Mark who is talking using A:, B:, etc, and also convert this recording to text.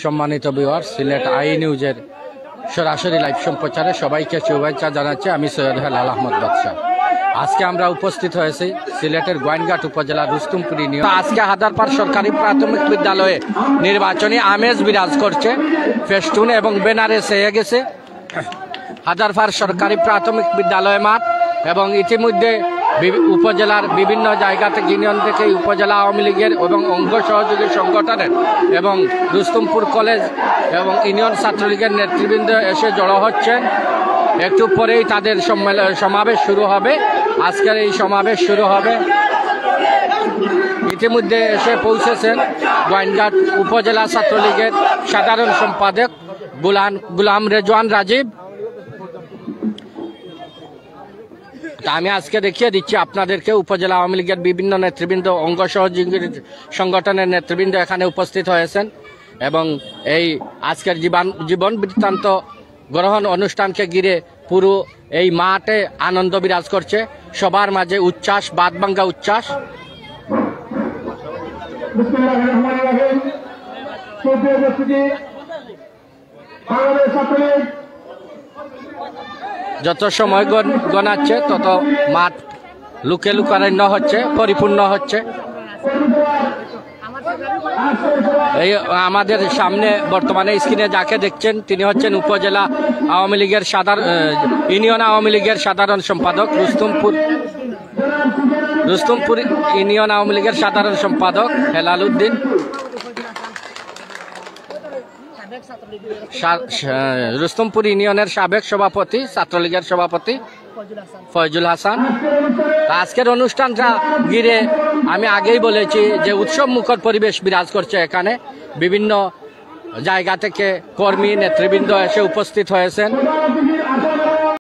A: সম্মানিত viewer, Sylhet I নিউজের সরাসরি লাইভ সম্প্রচারে সবাইকে শুভেচ্ছা জানাচ্ছি। আমি সৈয়দ হেলাল আহমদ বাদশাহ। আজকে আমরা উপস্থিত হয়েছি সিলেটের গোয়াইনঘাট উপজেলার রুস্তমপুর ইউনিয়ন। আজকে হাদারপাড় সরকারি প্রাথমিক বিদ্যালয়ে নির্বাচনী আমেজ বিরাজ করছে। ফেস্টুন এবং ব্যানারে সেয়ে গেছে হাদারপাড় সরকারি প্রাথমিক বিদ্যালয় মাঠ, এবং ইতিমধ্যে উপজেলার বিভিন্ন জায়গা থেকে, ইউনিয়ন থেকে উপজেলা আওয়ামী লীগের এবং অঙ্গ সহযোগী সংগঠনের এবং রুস্তমপুর কলেজ এবং ইউনিয়ন ছাত্রলীগের নেতৃবৃন্দ এসে জড়ো হচ্ছেন। একটু পরেই তাদের সমাবেশ শুরু হবে। আজকের এই সমাবেশ শুরু হবে। ইতিমধ্যে এসে পৌঁছেছেন গোয়াইনঘাট উপজেলা ছাত্রলীগের সাধারণ সম্পাদক গুলাম রেজওয়ান রাজীব। আমি আজকে দেখিয়ে দিচ্ছি আপনাদেরকে উপজেলা আওয়ামী লীগের বিভিন্ন নেতৃবৃন্দ, অঙ্গ সহযোগী সংগঠনের নেতৃবৃন্দ এখানে উপস্থিত হয়েছেন এবং এই আজকের জীবন বৃত্তান্ত গ্রহণ অনুষ্ঠানকে ঘিরে পুরো এই মাঠে আনন্দ বিরাজ করছে। সবার মাঝে উচ্ছ্বাস, বাদভাঙ্গা উচ্ছ্বাস। যত সময় গণাচ্ছে তত মাঠ লুকে লুকারণ্য হচ্ছে, পরিপূর্ণ হচ্ছে। এই আমাদের সামনে বর্তমানে স্ক্রিনে যাকে দেখছেন তিনি হচ্ছেন উপজেলা আওয়ামী লীগের ইউনিয়ন আওয়ামী লীগের সাধারণ সম্পাদক, রুস্তমপুর ইউনিয়ন আওয়ামী লীগের সাধারণ সম্পাদক হেলাল উদ্দিন, রুস্তমপুর ইউনিয়নের সাবেক সভাপতি, ছাত্রলীগের সভাপতি ফয়জুল হাসান। আজকের অনুষ্ঠানটা ঘিরে আমি আগেই বলেছি যে উৎসব মুখর পরিবেশ বিরাজ করছে এখানে। বিভিন্ন জায়গা থেকে কর্মী নেতৃবৃন্দ এসে উপস্থিত হয়েছেন।